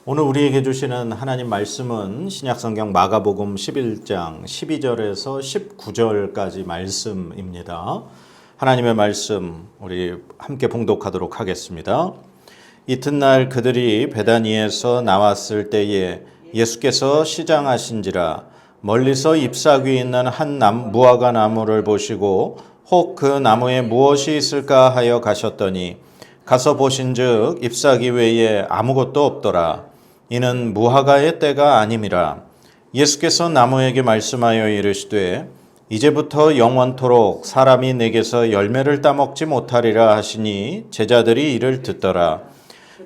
오늘 우리에게 주시는 하나님 말씀은 신약성경 마가복음 11장 12절에서 19절까지 말씀입니다. 하나님의 말씀 우리 함께 봉독하도록 하겠습니다. 이튿날 그들이 베다니에서 나왔을 때에 예수께서 시장하신지라 멀리서 잎사귀 있는 한 무화과 나무를 보시고 혹 그 나무에 무엇이 있을까 하여 가셨더니 가서 보신즉 잎사귀 외에 아무것도 없더라. 이는 무화과의 때가 아님이라. 예수께서 나무에게 말씀하여 이르시되 이제부터 영원토록 사람이 내게서 열매를 따먹지 못하리라 하시니 제자들이 이를 듣더라.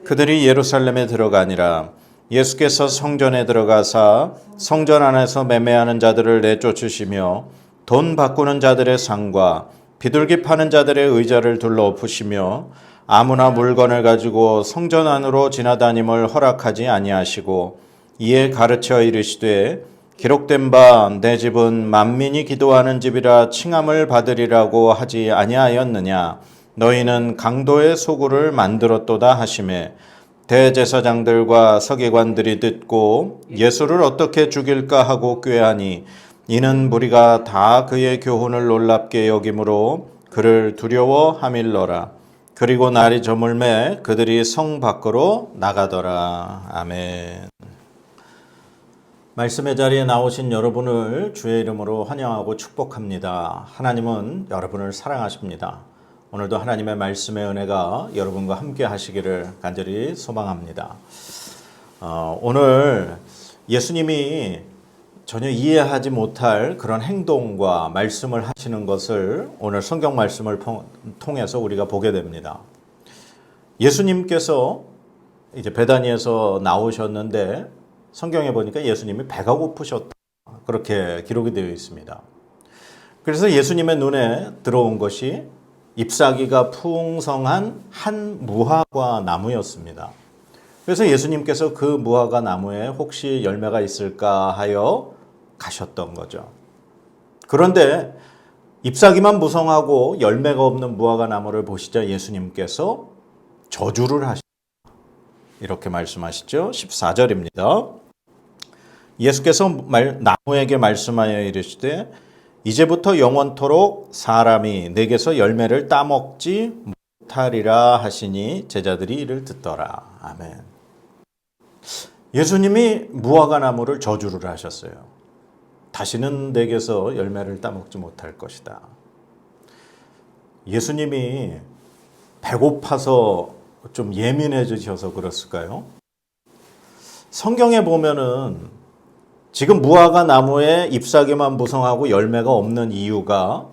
그들이 예루살렘에 들어가니라. 예수께서 성전에 들어가사 성전 안에서 매매하는 자들을 내쫓으시며 돈 바꾸는 자들의 상과 비둘기 파는 자들의 의자를 둘러엎으시며 아무나 물건을 가지고 성전 안으로 지나다님을 허락하지 아니하시고 이에 가르쳐 이르시되 기록된 바 내 집은 만민이 기도하는 집이라 칭함을 받으리라고 하지 아니하였느냐. 너희는 강도의 소굴을 만들었도다 하시매 대제사장들과 서기관들이 듣고 예수를 어떻게 죽일까 하고 꾀하니 이는 무리가 다 그의 교훈을 놀랍게 여김으로 그를 두려워하밀러라. 그리고 날이 저물매 그들이 성 밖으로 나가더라. 아멘. 말씀의 자리에 나오신 여러분을 주의 이름으로 환영하고 축복합니다. 하나님은 여러분을 사랑하십니다. 오늘도 하나님의 말씀의 은혜가 여러분과 함께 하시기를 간절히 소망합니다. 오늘 예수님이 전혀 이해하지 못할 그런 행동과 말씀을 하시는 것을 오늘 성경 말씀을 통해서 우리가 보게 됩니다. 예수님께서 이제 베다니에서 나오셨는데 성경에 보니까 예수님이 배가 고프셨다. 그렇게 기록이 되어 있습니다. 그래서 예수님의 눈에 들어온 것이 잎사귀가 풍성한 한 무화과 나무였습니다. 그래서 예수님께서 그 무화과 나무에 혹시 열매가 있을까 하여 가셨던 거죠. 그런데 잎사귀만 무성하고 열매가 없는 무화과 나무를 보시자 예수님께서 저주를 하십니다. 이렇게 말씀하시죠. 14절입니다. 예수께서 나무에게 말씀하여 이르시되 이제부터 영원토록 사람이 내게서 열매를 따먹지 못하리라 하시니 제자들이 이를 듣더라. 아멘. 예수님이 무화과 나무를 저주를 하셨어요. 다시는 내게서 열매를 따먹지 못할 것이다. 예수님이 배고파서 좀 예민해지셔서 그랬을까요? 성경에 보면은 지금 무화과 나무에 잎사귀만 무성하고 열매가 없는 이유가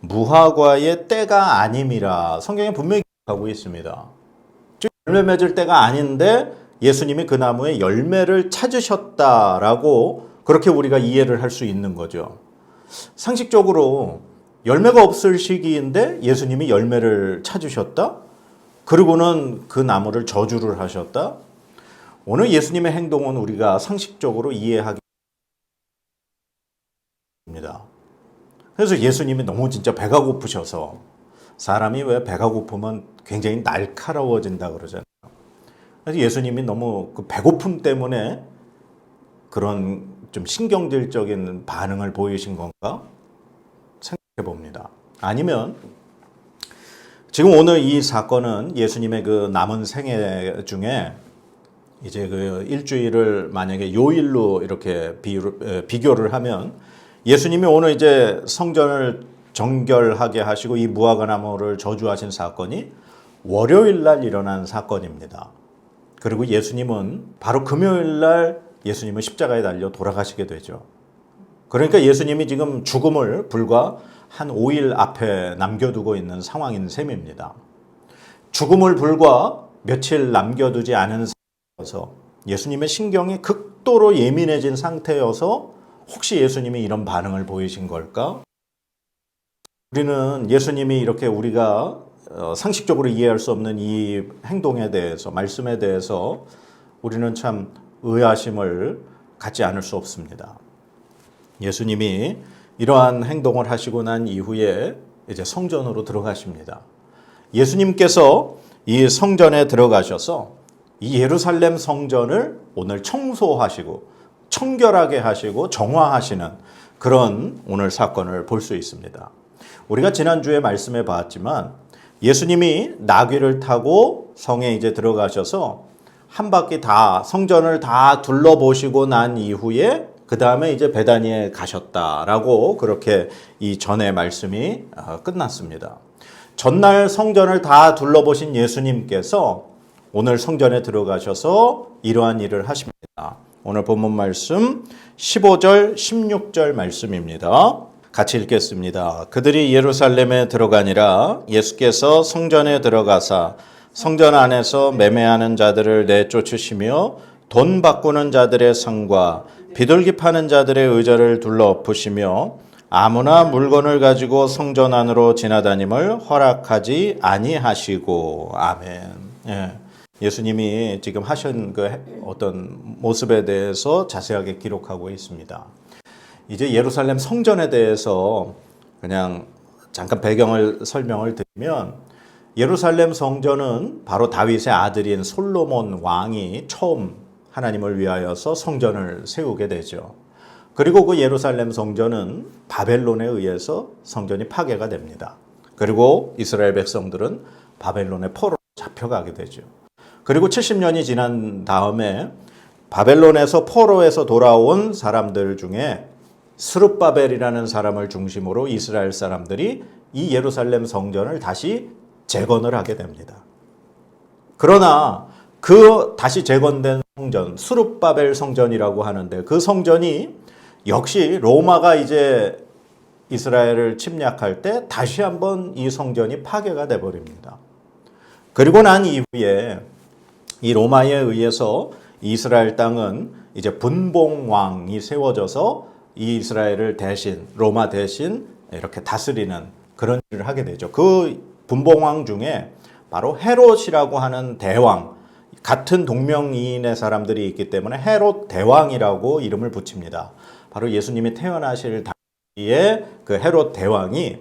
무화과의 때가 아님이라 성경에 분명히 기록하고 있습니다. 즉 열매 맺을 때가 아닌데 예수님이 그 나무에 열매를 찾으셨다라고 그렇게 우리가 이해를 할 수 있는 거죠. 상식적으로 열매가 없을 시기인데 예수님이 열매를 찾으셨다? 그리고는 그 나무를 저주를 하셨다? 오늘 예수님의 행동은 우리가 상식적으로 이해하기 힘듭니다. 그래서 예수님이 너무 진짜 배가 고프셔서 사람이 왜 배가 고프면 굉장히 날카로워진다 그러잖아요. 그래서 예수님이 너무 그 배고픔 때문에 그런 좀 신경질적인 반응을 보이신 건가 생각해 봅니다. 아니면 지금 오늘 이 사건은 예수님의 그 남은 생애 중에 이제 그 일주일을 만약에 요일로 이렇게 비교를 하면 예수님이 오늘 이제 성전을 정결하게 하시고 이 무화과 나무를 저주하신 사건이 월요일 날 일어난 사건입니다. 그리고 예수님은 바로 금요일 날 예수님은 십자가에 달려 돌아가시게 되죠. 그러니까 예수님이 지금 죽음을 불과 한 5일 앞에 남겨두고 있는 상황인 셈입니다. 죽음을 불과 며칠 남겨두지 않은 상태여서 예수님의 신경이 극도로 예민해진 상태여서 혹시 예수님이 이런 반응을 보이신 걸까? 우리는 예수님이 이렇게 우리가 상식적으로 이해할 수 없는 이 행동에 대해서, 말씀에 대해서 우리는 참 의아심을 갖지 않을 수 없습니다. 예수님이 이러한 행동을 하시고 난 이후에 이제 성전으로 들어가십니다. 예수님께서 이 성전에 들어가셔서 이 예루살렘 성전을 오늘 청소하시고 청결하게 하시고 정화하시는 그런 오늘 사건을 볼 수 있습니다. 우리가 지난주에 말씀해 봤지만 예수님이 나귀를 타고 성에 이제 들어가셔서 한 바퀴 다 성전을 다 둘러보시고 난 이후에 그 다음에 이제 베다니에 가셨다라고 그렇게 이 전의 말씀이 끝났습니다. 전날 성전을 다 둘러보신 예수님께서 오늘 성전에 들어가셔서 이러한 일을 하십니다. 오늘 본문 말씀 15절 16절 말씀입니다. 같이 읽겠습니다. 그들이 예루살렘에 들어가니라 예수께서 성전에 들어가사 성전 안에서 매매하는 자들을 내쫓으시며 돈 바꾸는 자들의 상과 비둘기 파는 자들의 의자를 둘러엎으시며 아무나 물건을 가지고 성전 안으로 지나다님을 허락하지 아니하시고. 아멘. 예. 예수님이 지금 하신 그 어떤 모습에 대해서 자세하게 기록하고 있습니다. 이제 예루살렘 성전에 대해서 그냥 잠깐 배경을 설명을 드리면 예루살렘 성전은 바로 다윗의 아들인 솔로몬 왕이 처음 하나님을 위하여서 성전을 세우게 되죠. 그리고 그 예루살렘 성전은 바벨론에 의해서 성전이 파괴가 됩니다. 그리고 이스라엘 백성들은 바벨론의 포로로 잡혀가게 되죠. 그리고 70년이 지난 다음에 바벨론에서 포로에서 돌아온 사람들 중에 스룹바벨이라는 사람을 중심으로 이스라엘 사람들이 이 예루살렘 성전을 다시 재건을 하게 됩니다. 그러나 그 다시 재건된 성전, 스룹바벨 성전이라고 하는데 그 성전이 역시 로마가 이제 이스라엘을 침략할 때 다시 한번 이 성전이 파괴가 돼버립니다. 그리고 난 이후에 이 로마에 의해서 이스라엘 땅은 이제 분봉왕이 세워져서 이 이스라엘을 대신 로마 대신 이렇게 다스리는 그런 일을 하게 되죠. 그 분봉왕 중에 바로 헤롯이라고 하는 대왕, 같은 동명이인의 사람들이 있기 때문에 헤롯 대왕이라고 이름을 붙입니다. 바로 예수님이 태어나실 당시에 그 헤롯 대왕이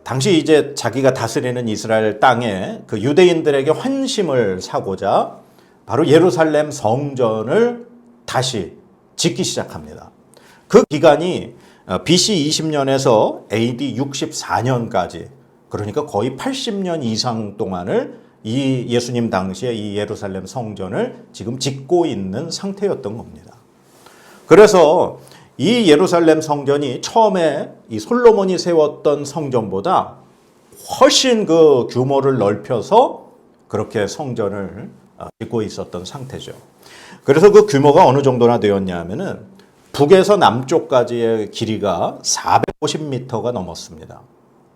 당시 이제 자기가 다스리는 이스라엘 땅에 그 유대인들에게 환심을 사고자 바로 예루살렘 성전을 다시 짓기 시작합니다. 그 기간이 BC 20년에서 AD 64년까지 그러니까 거의 80년 이상 동안을 이 예수님 당시에 이 예루살렘 성전을 지금 짓고 있는 상태였던 겁니다. 그래서 이 예루살렘 성전이 처음에 이 솔로몬이 세웠던 성전보다 훨씬 그 규모를 넓혀서 그렇게 성전을 짓고 있었던 상태죠. 그래서 그 규모가 어느 정도나 되었냐 하면은 북에서 남쪽까지의 길이가 450m가 넘었습니다.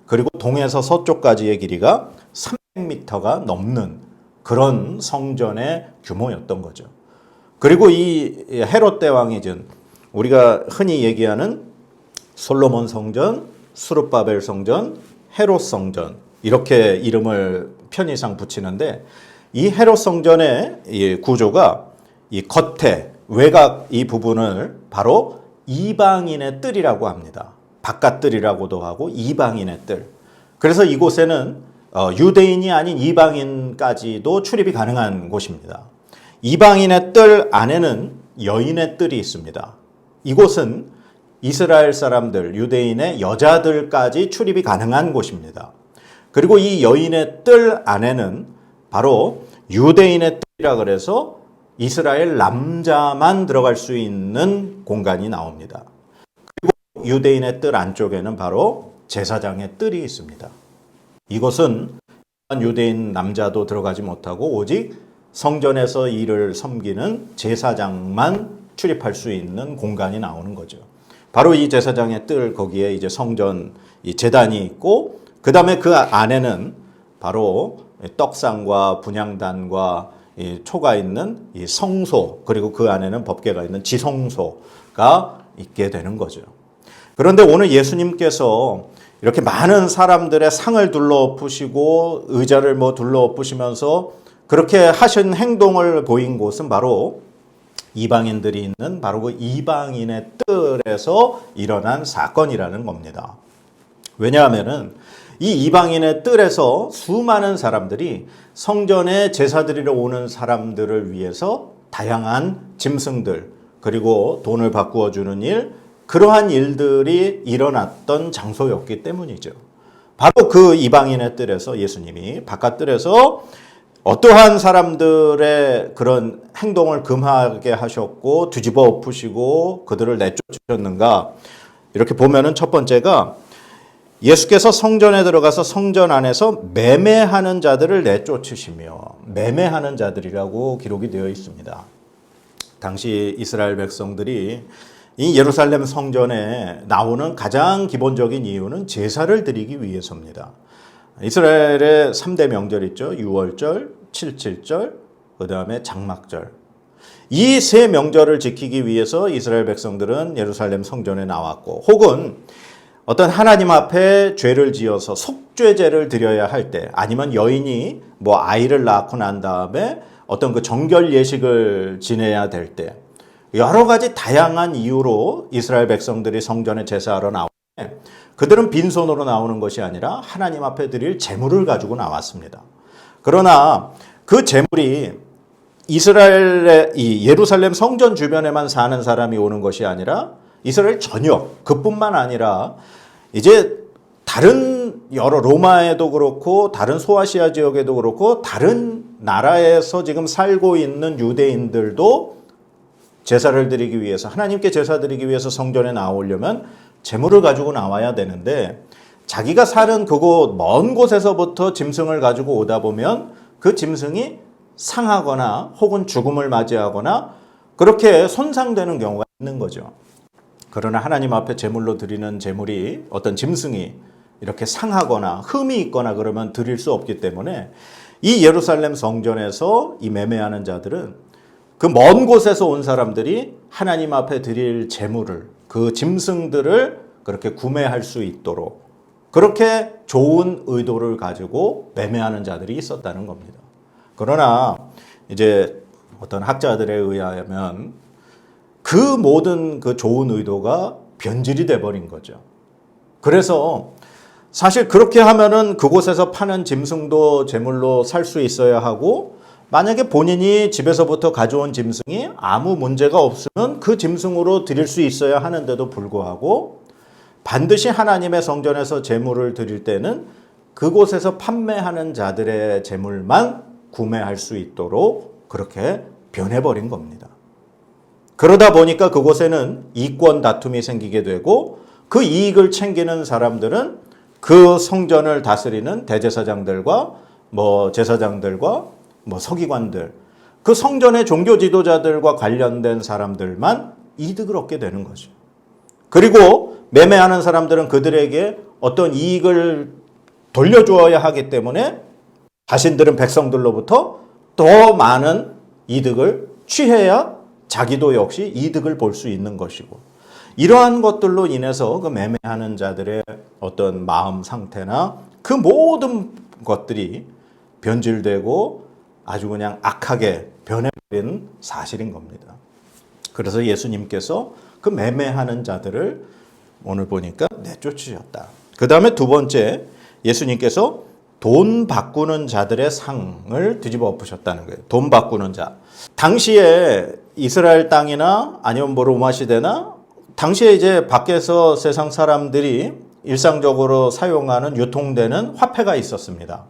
그리고 동에서 서쪽까지의 길이가 300m가 넘는 그런 성전의 규모였던 거죠. 그리고 이 헤롯 대왕이 우리가 흔히 얘기하는 솔로몬 성전, 스룹바벨 성전, 헤롯 성전 이렇게 이름을 편의상 붙이는데 이 헤롯 성전의 이 구조가 이 겉에 외곽 이 부분을 바로 이방인의 뜰이라고 합니다. 바깥뜰이라고도 하고 이방인의 뜰. 그래서 이곳에는 유대인이 아닌 이방인까지도 출입이 가능한 곳입니다. 이방인의 뜰 안에는 여인의 뜰이 있습니다. 이곳은 이스라엘 사람들, 유대인의 여자들까지 출입이 가능한 곳입니다. 그리고 이 여인의 뜰 안에는 바로 유대인의 뜰이라 그래서 이스라엘 남자만 들어갈 수 있는 공간이 나옵니다. 그리고 유대인의 뜰 안쪽에는 바로 제사장의 뜰이 있습니다. 이곳은 유대인 남자도 들어가지 못하고 오직 성전에서 일을 섬기는 제사장만 출입할 수 있는 공간이 나오는 거죠. 바로 이 제사장의 뜰 거기에 이제 성전 이 제단이 있고 그 다음에 그 안에는 바로 떡상과 분향단과 이 초가 있는 이 성소 그리고 그 안에는 법궤가 있는 지성소가 있게 되는 거죠. 그런데 오늘 예수님께서 이렇게 많은 사람들의 상을 둘러엎으시고 의자를 둘러엎으시면서 그렇게 하신 행동을 보인 곳은 바로 이방인들이 있는 바로 그 이방인의 뜰에서 일어난 사건이라는 겁니다. 왜냐하면은 이 이방인의 뜰에서 수많은 사람들이 성전에 제사 드리러 오는 사람들을 위해서 다양한 짐승들 그리고 돈을 바꾸어 주는 일, 그러한 일들이 일어났던 장소였기 때문이죠. 바로 그 이방인의 뜰에서 예수님이 바깥 뜰에서 어떠한 사람들의 그런 행동을 금하게 하셨고 뒤집어 엎으시고 그들을 내쫓으셨는가, 이렇게 보면은 첫 번째가 예수께서 성전에 들어가서 성전 안에서 매매하는 자들을 내쫓으시며, 매매하는 자들이라고 기록이 되어 있습니다. 당시 이스라엘 백성들이 이 예루살렘 성전에 나오는 가장 기본적인 이유는 제사를 드리기 위해서입니다. 이스라엘의 3대 명절 있죠. 유월절, 칠칠절, 그 다음에 장막절. 이 세 명절을 지키기 위해서 이스라엘 백성들은 예루살렘 성전에 나왔고, 혹은 어떤 하나님 앞에 죄를 지어서 속죄제를 드려야 할 때, 아니면 여인이 뭐 아이를 낳고 난 다음에 어떤 그 정결 예식을 지내야 될 때, 여러 가지 다양한 이유로 이스라엘 백성들이 성전에 제사하러 나오는데, 그들은 빈손으로 나오는 것이 아니라 하나님 앞에 드릴 제물을 가지고 나왔습니다. 그러나 그 제물이 이스라엘의 이 예루살렘 성전 주변에만 사는 사람이 오는 것이 아니라 이스라엘 전역, 그뿐만 아니라 이제 다른 여러 로마에도 그렇고 다른 소아시아 지역에도 그렇고 다른 나라에서 지금 살고 있는 유대인들도 제사를 드리기 위해서, 하나님께 제사 드리기 위해서 성전에 나오려면 제물을 가지고 나와야 되는데, 자기가 사는 그곳 먼 곳에서부터 짐승을 가지고 오다 보면 그 짐승이 상하거나 혹은 죽음을 맞이하거나 그렇게 손상되는 경우가 있는 거죠. 그러나 하나님 앞에 제물로 드리는 제물이 어떤 짐승이 이렇게 상하거나 흠이 있거나 그러면 드릴 수 없기 때문에 이 예루살렘 성전에서 이 매매하는 자들은 그 먼 곳에서 온 사람들이 하나님 앞에 드릴 제물을, 그 짐승들을 그렇게 구매할 수 있도록 그렇게 좋은 의도를 가지고 매매하는 자들이 있었다는 겁니다. 그러나 이제 어떤 학자들에 의하면 그 모든 그 좋은 의도가 변질이 돼버린 거죠. 그래서 사실 그렇게 하면은 그곳에서 파는 짐승도 제물로 살 수 있어야 하고, 만약에 본인이 집에서부터 가져온 짐승이 아무 문제가 없으면 그 짐승으로 드릴 수 있어야 하는데도 불구하고 반드시 하나님의 성전에서 제물을 드릴 때는 그곳에서 판매하는 자들의 제물만 구매할 수 있도록 그렇게 변해버린 겁니다. 그러다 보니까 그곳에는 이권 다툼이 생기게 되고, 그 이익을 챙기는 사람들은 그 성전을 다스리는 대제사장들과 제사장들과 서기관들, 그 성전의 종교 지도자들과 관련된 사람들만 이득을 얻게 되는 거죠. 그리고 매매하는 사람들은 그들에게 어떤 이익을 돌려주어야 하기 때문에 자신들은 백성들로부터 더 많은 이득을 취해야 자기도 역시 이득을 볼 수 있는 것이고, 이러한 것들로 인해서 그 매매하는 자들의 어떤 마음 상태나 그 모든 것들이 변질되고 아주 그냥 악하게 변해버린 사실인 겁니다. 그래서 예수님께서 그 매매하는 자들을 오늘 보니까 내쫓으셨다. 그 다음에 두 번째, 예수님께서 돈 바꾸는 자들의 상을 뒤집어 엎으셨다는 거예요. 돈 바꾸는 자. 당시에 이스라엘 땅이나 아니면 로마 시대나 당시에 이제 밖에서 세상 사람들이 일상적으로 사용하는 유통되는 화폐가 있었습니다.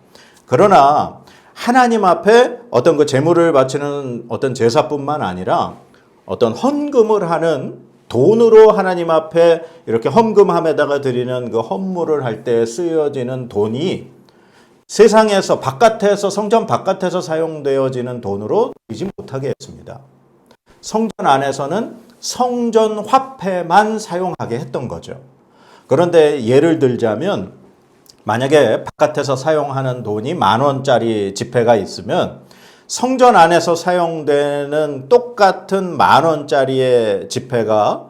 그러나 하나님 앞에 어떤 그 제물을 바치는 어떤 제사뿐만 아니라 어떤 헌금을 하는, 돈으로 하나님 앞에 이렇게 헌금함에다가 드리는 그 헌물을 할 때 쓰여지는 돈이 세상에서 바깥에서, 성전 바깥에서 사용되어지는 돈으로 되지 못하게 했습니다. 성전 안에서는 성전 화폐만 사용하게 했던 거죠. 그런데 예를 들자면 만약에 바깥에서 사용하는 돈이 10,000원짜리 지폐가 있으면 성전 안에서 사용되는 똑같은 10,000원짜리의 지폐가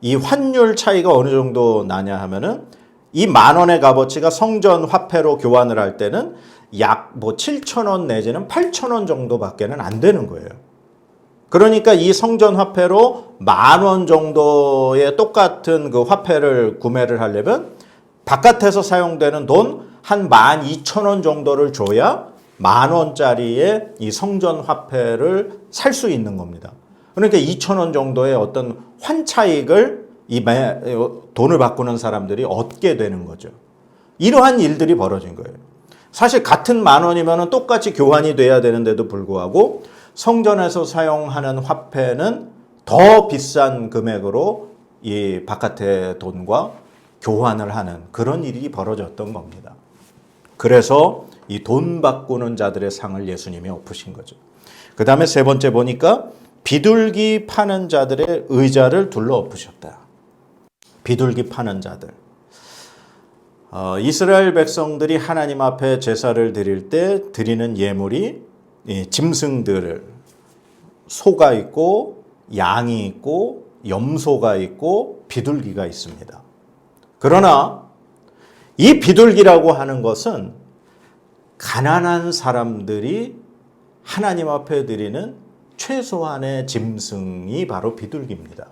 이 환율 차이가 어느 정도 나냐 하면은 이 10,000원의 값어치가 성전 화폐로 교환을 할 때는 약 7,000원 내지는 8,000원 정도밖에는 안 되는 거예요. 그러니까 이 성전 화폐로 10,000원 정도의 똑같은 그 화폐를 구매를 하려면 바깥에서 사용되는 돈 한 12,000원 정도를 줘야 10,000원짜리의 이 성전 화폐를 살 수 있는 겁니다. 그러니까 2,000원 정도의 어떤 환차익을 이 돈을 바꾸는 사람들이 얻게 되는 거죠. 이러한 일들이 벌어진 거예요. 사실 같은 10,000원이면 똑같이 교환이 돼야 되는데도 불구하고 성전에서 사용하는 화폐는 더 비싼 금액으로 이 바깥의 돈과 교환을 하는 그런 일이 벌어졌던 겁니다. 그래서 이 돈 바꾸는 자들의 상을 예수님이 엎으신 거죠. 그 다음에 세 번째 보니까 비둘기 파는 자들의 의자를 둘러 엎으셨다. 비둘기 파는 자들. 이스라엘 백성들이 하나님 앞에 제사를 드릴 때 드리는 예물이 짐승들을, 소가 있고 양이 있고 염소가 있고 비둘기가 있습니다. 그러나 이 비둘기라고 하는 것은 가난한 사람들이 하나님 앞에 드리는 최소한의 짐승이 바로 비둘기입니다.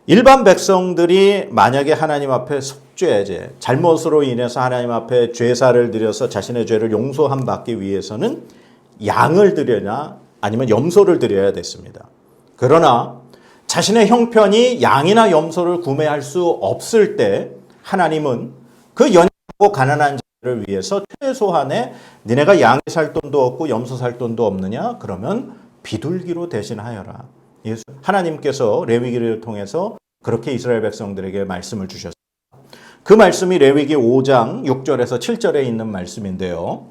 일반 백성들이 만약에 하나님 앞에 속죄제, 잘못으로 인해서 하나님 앞에 죄사를 드려서 자신의 죄를 용서함 받기 위해서는 양을 드려야 아니면 염소를 드려야 됐습니다. 그러나 자신의 형편이 양이나 염소를 구매할 수 없을 때 하나님은 그 연약하고 가난한 자를 위해서 최소한의 니네가 양이 살 돈도 없고 염소 살 돈도 없느냐? 그러면 비둘기로 대신하여라. 하나님께서 레위기를 통해서 그렇게 이스라엘 백성들에게 말씀을 주셨습니다. 그 말씀이 레위기 5장 6절에서 7절에 있는 말씀인데요.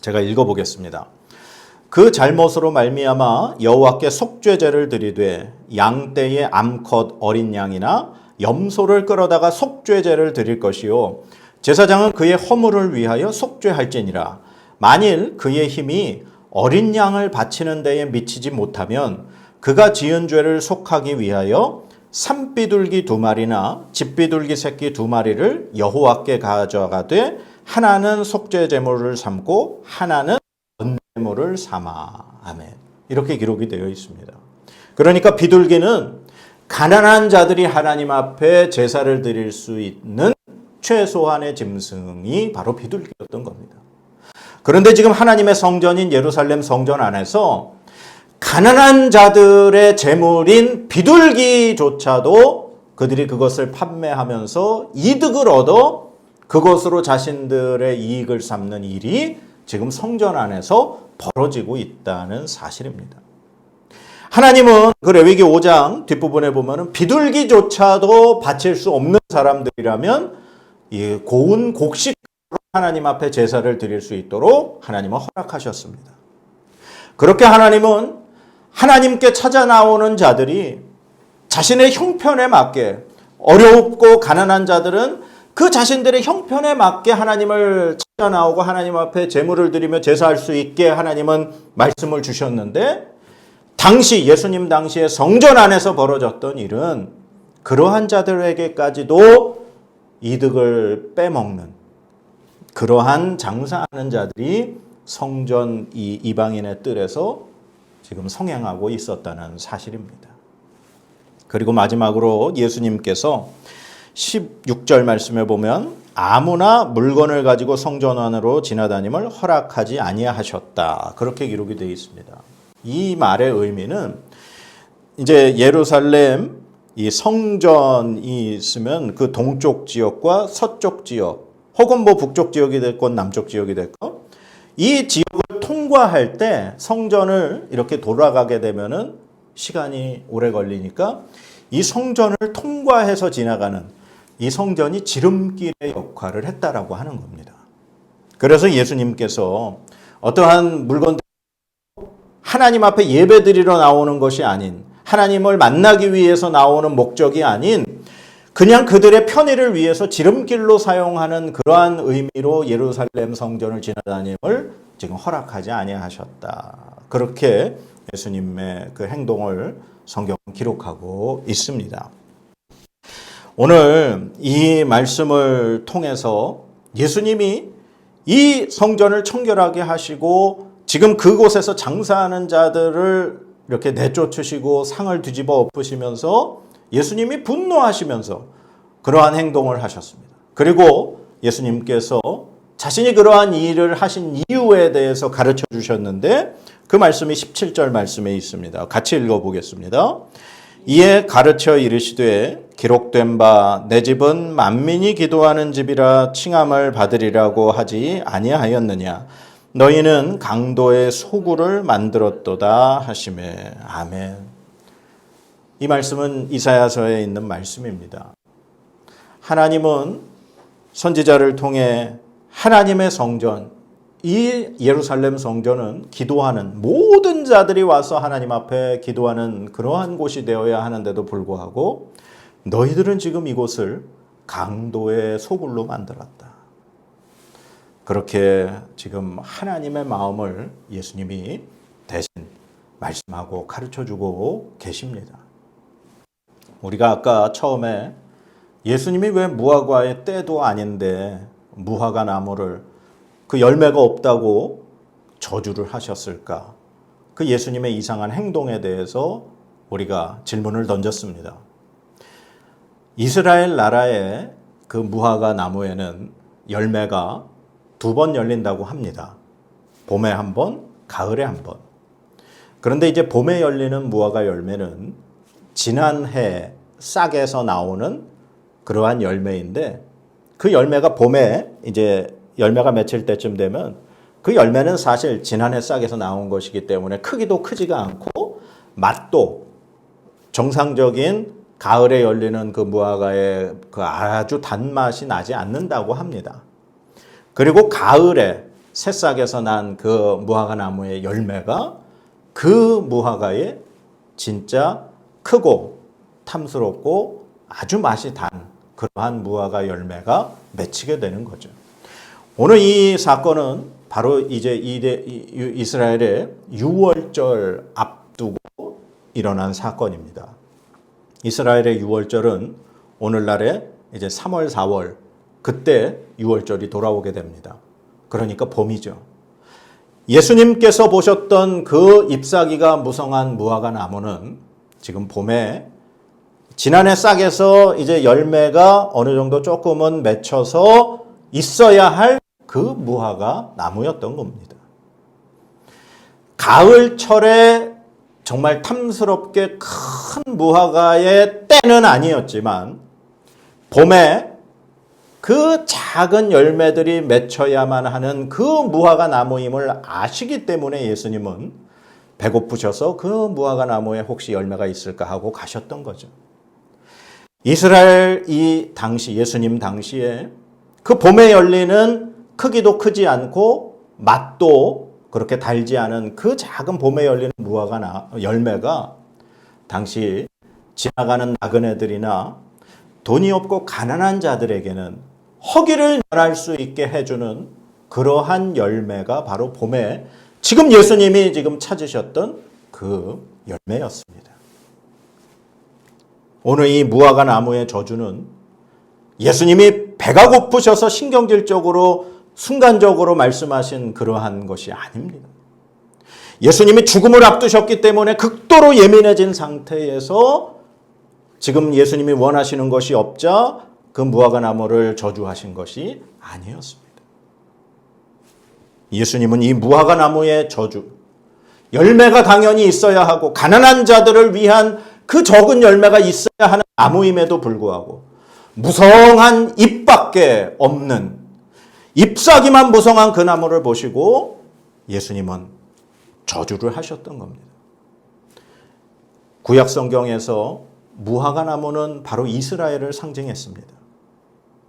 제가 읽어보겠습니다. 그 잘못으로 말미암아 여호와께 속죄제를 드리되 양떼의 암컷 어린 양이나 염소를 끌어다가 속죄제를 드릴 것이요 제사장은 그의 허물을 위하여 속죄할지니라. 만일 그의 힘이 어린 양을 바치는 데에 미치지 못하면 그가 지은 죄를 속하기 위하여 산비둘기 2마리나 집비둘기 새끼 2마리를 여호와께 가져가되 하나는 속죄 제물을 삼고 하나는 번제물을 삼아. 아멘. 이렇게 기록이 되어 있습니다. 그러니까 비둘기는 가난한 자들이 하나님 앞에 제사를 드릴 수 있는 최소한의 짐승이 바로 비둘기였던 겁니다. 그런데 지금 하나님의 성전인 예루살렘 성전 안에서 가난한 자들의 재물인 비둘기조차도 그들이 그것을 판매하면서 이득을 얻어 그것으로 자신들의 이익을 삼는 일이 지금 성전 안에서 벌어지고 있다는 사실입니다. 하나님은 그 레위기 5장 뒷부분에 보면은 비둘기조차도 바칠 수 없는 사람들이라면 이 고운 곡식으로 하나님 앞에 제사를 드릴 수 있도록 하나님은 허락하셨습니다. 그렇게 하나님은 하나님께 찾아 나오는 자들이 자신의 형편에 맞게, 어렵고 가난한 자들은 그 자신들의 형편에 맞게 하나님을 찾아 나오고 하나님 앞에 제물을 드리며 제사할 수 있게 하나님은 말씀을 주셨는데, 당시 예수님 당시에 성전 안에서 벌어졌던 일은 그러한 자들에게까지도 이득을 빼먹는 그러한 장사하는 자들이 성전 이 이방인의 뜰에서 지금 성행하고 있었다는 사실입니다. 그리고 마지막으로 예수님께서 16절 말씀에 보면 아무나 물건을 가지고 성전 안으로 지나다님을 허락하지 아니하셨다. 그렇게 기록이 되어 있습니다. 이 말의 의미는 이제 예루살렘 이 성전이 있으면 그 동쪽 지역과 서쪽 지역 혹은 뭐 북쪽 지역이 됐건 남쪽 지역이 됐건 이 지역을 통과할 때 성전을 이렇게 돌아가게 되면은 시간이 오래 걸리니까 이 성전을 통과해서 지나가는 이 성전이 지름길의 역할을 했다라고 하는 겁니다. 그래서 예수님께서 어떠한 물건들 하나님 앞에 예배드리러 나오는 것이 아닌 하나님을 만나기 위해서 나오는 목적이 아닌 그냥 그들의 편의를 위해서 지름길로 사용하는 그러한 의미로 예루살렘 성전을 지나다님을 지금 허락하지 아니하셨다. 그렇게 예수님의 그 행동을 성경은 기록하고 있습니다. 오늘 이 말씀을 통해서 예수님이 이 성전을 청결하게 하시고 지금 그곳에서 장사하는 자들을 이렇게 내쫓으시고 상을 뒤집어 엎으시면서 예수님이 분노하시면서 그러한 행동을 하셨습니다. 그리고 예수님께서 자신이 그러한 일을 하신 이유에 대해서 가르쳐 주셨는데 그 말씀이 17절 말씀에 있습니다. 같이 읽어보겠습니다. 이에 가르쳐 이르시되 기록된 바 내 집은 만민이 기도하는 집이라 칭함을 받으리라고 하지 아니하였느냐. 너희는 강도의 소굴을 만들었도다 하시매. 아멘. 이 말씀은 이사야서에 있는 말씀입니다. 하나님은 선지자를 통해 하나님의 성전, 이 예루살렘 성전은 기도하는 모든 자들이 와서 하나님 앞에 기도하는 그러한 곳이 되어야 하는데도 불구하고 너희들은 지금 이곳을 강도의 소굴로 만들었다. 그렇게 지금 하나님의 마음을 예수님이 대신 말씀하고 가르쳐주고 계십니다. 우리가 아까 처음에 예수님이 왜 무화과의 때도 아닌데 무화과 나무를 그 열매가 없다고 저주를 하셨을까? 그 예수님의 이상한 행동에 대해서 우리가 질문을 던졌습니다. 이스라엘 나라의 그 무화과 나무에는 열매가 2번 열린다고 합니다. 봄에 한 번, 가을에 한 번. 그런데 이제 봄에 열리는 무화과 열매는 지난해 싹에서 나오는 그러한 열매인데 그 열매가 봄에 이제 열매가 맺힐 때쯤 되면 그 열매는 사실 지난해 싹에서 나온 것이기 때문에 크기도 크지가 않고 맛도 정상적인 가을에 열리는 그 무화과의 그 아주 단맛이 나지 않는다고 합니다. 그리고 가을에 새싹에서 난 그 무화과 나무의 열매가 그 무화과의 진짜 크고 탐스럽고 아주 맛이 단 그러한 무화과 열매가 맺히게 되는 거죠. 오늘 이 사건은 바로 이제 이스라엘의 유월절 앞두고 일어난 사건입니다. 이스라엘의 유월절은 오늘날에 이제 3월, 4월 그때 유월절이 돌아오게 됩니다. 그러니까 봄이죠. 예수님께서 보셨던 그 잎사귀가 무성한 무화과 나무는 지금 봄에 지난해 싹에서 이제 열매가 어느 정도 조금은 맺혀서 있어야 할 그 무화과 나무였던 겁니다. 가을철에 정말 탐스럽게 큰 무화과의 때는 아니었지만 봄에 그 작은 열매들이 맺혀야만 하는 그 무화과 나무임을 아시기 때문에 예수님은 배고프셔서 그 무화과 나무에 혹시 열매가 있을까 하고 가셨던 거죠. 이스라엘 이 당시 예수님 당시에 그 봄에 열리는 크기도 크지 않고 맛도 그렇게 달지 않은 그 작은 봄에 열리는 무화과 열매가 당시 지나가는 나그네들이나 돈이 없고 가난한 자들에게는 허기를 면할 수 있게 해주는 그러한 열매가 바로 봄에 지금 예수님이 지금 찾으셨던 그 열매였습니다. 오늘 이 무화과 나무의 저주는 예수님이 배가 고프셔서 신경질적으로 순간적으로 말씀하신 그러한 것이 아닙니다. 예수님이 죽음을 앞두셨기 때문에 극도로 예민해진 상태에서 지금 예수님이 원하시는 것이 없자 그 무화과 나무를 저주하신 것이 아니었습니다. 예수님은 이 무화과 나무의 저주, 열매가 당연히 있어야 하고 가난한 자들을 위한 그 적은 열매가 있어야 하는 나무임에도 불구하고 무성한 잎밖에 없는 잎사귀만 무성한 그 나무를 보시고 예수님은 저주를 하셨던 겁니다. 구약 성경에서 무화과 나무는 바로 이스라엘을 상징했습니다.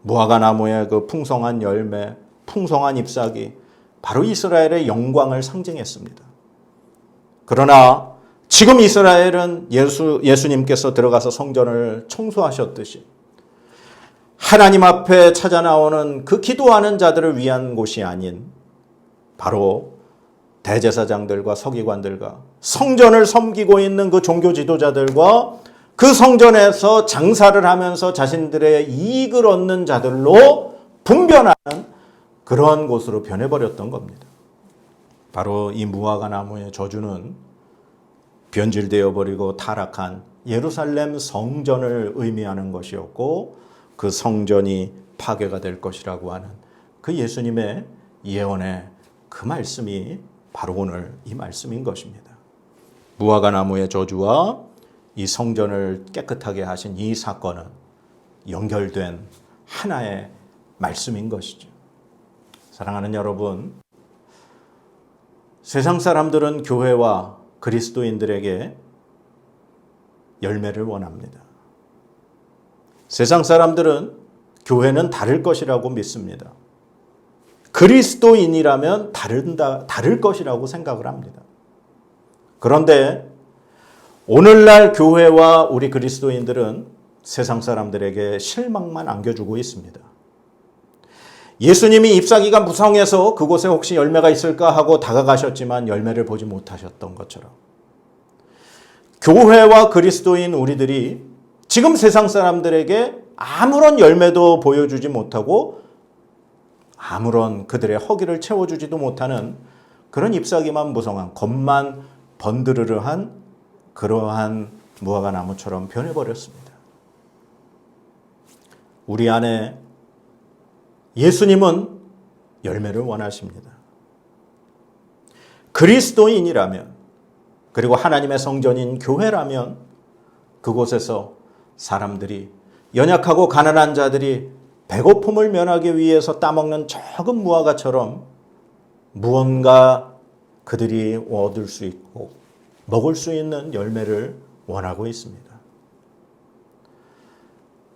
무화과 나무의 그 풍성한 열매, 풍성한 잎사귀, 바로 이스라엘의 영광을 상징했습니다. 그러나 지금 이스라엘은 예수님께서 들어가서 성전을 청소하셨듯이 하나님 앞에 찾아 나오는 그 기도하는 자들을 위한 곳이 아닌 바로 대제사장들과 서기관들과 성전을 섬기고 있는 그 종교 지도자들과 그 성전에서 장사를 하면서 자신들의 이익을 얻는 자들로 분변하는 그러한 곳으로 변해버렸던 겁니다. 바로 이 무화과 나무의 저주는 변질되어 버리고 타락한 예루살렘 성전을 의미하는 것이었고 그 성전이 파괴가 될 것이라고 하는 그 예수님의 예언의 그 말씀이 바로 오늘 이 말씀인 것입니다. 무화과 나무의 저주와 이 성전을 깨끗하게 하신 이 사건은 연결된 하나의 말씀인 것이죠. 사랑하는 여러분, 세상 사람들은 교회와 그리스도인들에게 열매를 원합니다. 세상 사람들은 교회는 다를 것이라고 믿습니다. 그리스도인이라면 다를 것이라고 생각을 합니다. 그런데 오늘날 교회와 우리 그리스도인들은 세상 사람들에게 실망만 안겨주고 있습니다. 예수님이 잎사귀가 무성해서 그곳에 혹시 열매가 있을까 하고 다가가셨지만 열매를 보지 못하셨던 것처럼 교회와 그리스도인 우리들이 지금 세상 사람들에게 아무런 열매도 보여주지 못하고 아무런 그들의 허기를 채워주지도 못하는 그런 잎사귀만 무성한 겉만 번드르르한 그러한 무화과 나무처럼 변해버렸습니다. 우리 안에 예수님은 열매를 원하십니다. 그리스도인이라면 그리고 하나님의 성전인 교회라면 그곳에서 사람들이 연약하고 가난한 자들이 배고픔을 면하기 위해서 따먹는 적은 무화과처럼 무언가 그들이 얻을 수 있고 먹을 수 있는 열매를 원하고 있습니다.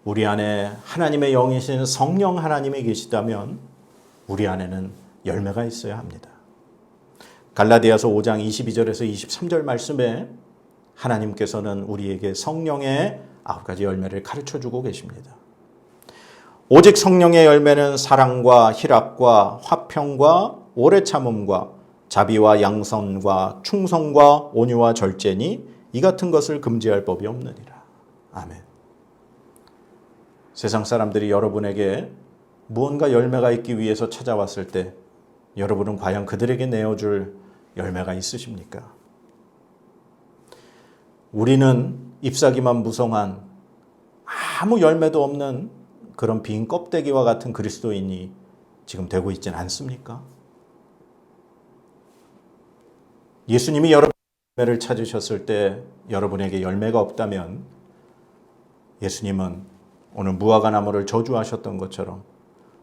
우리 안에 하나님의 영이신 성령 하나님이 계시다면 우리 안에는 열매가 있어야 합니다. 갈라디아서 5장 22절에서 23절 말씀에 하나님께서는 우리에게 성령의 9가지 열매를 가르쳐주고 계십니다. 오직 성령의 열매는 사랑과 희락과 화평과 오래 참음과 자비와 양선과 충성과 온유와 절제니 이 같은 것을 금지할 법이 없느니라. 아멘. 세상 사람들이 여러분에게 무언가 열매가 있기 위해서 찾아왔을 때 여러분은 과연 그들에게 내어줄 열매가 있으십니까? 우리는 잎사귀만 무성한 아무 열매도 없는 그런 빈 껍데기와 같은 그리스도인이 지금 되고 있지는 않습니까? 예수님이 여러분의 열매를 찾으셨을 때 여러분에게 열매가 없다면 예수님은 오늘 무화과 나무를 저주하셨던 것처럼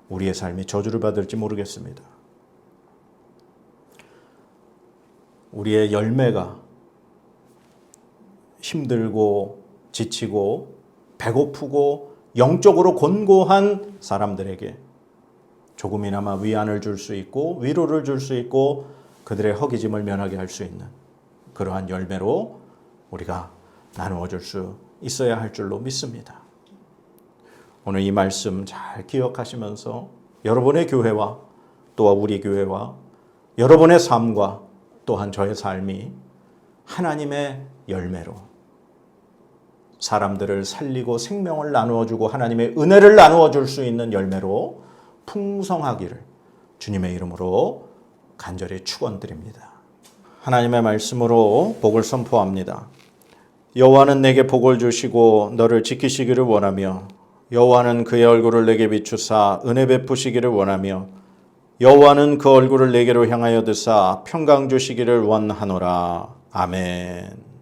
우리의 삶이 저주를 받을지 모르겠습니다. 우리의 열매가 힘들고 지치고 배고프고 영적으로 곤고한 사람들에게 조금이나마 위안을 줄 수 있고 위로를 줄 수 있고 그들의 허기짐을 면하게 할 수 있는 그러한 열매로 우리가 나누어 줄 수 있어야 할 줄로 믿습니다. 오늘 이 말씀 잘 기억하시면서 여러분의 교회와 또 우리 교회와 여러분의 삶과 또한 저의 삶이 하나님의 열매로 사람들을 살리고 생명을 나누어주고 하나님의 은혜를 나누어줄 수 있는 열매로 풍성하기를 주님의 이름으로 간절히 축원드립니다. 하나님의 말씀으로 복을 선포합니다. 여호와는 내게 복을 주시고 너를 지키시기를 원하며 여호와는 그의 얼굴을 내게 비추사 은혜 베푸시기를 원하며 여호와는 그 얼굴을 내게로 향하여 드사 평강 주시기를 원하노라. 아멘.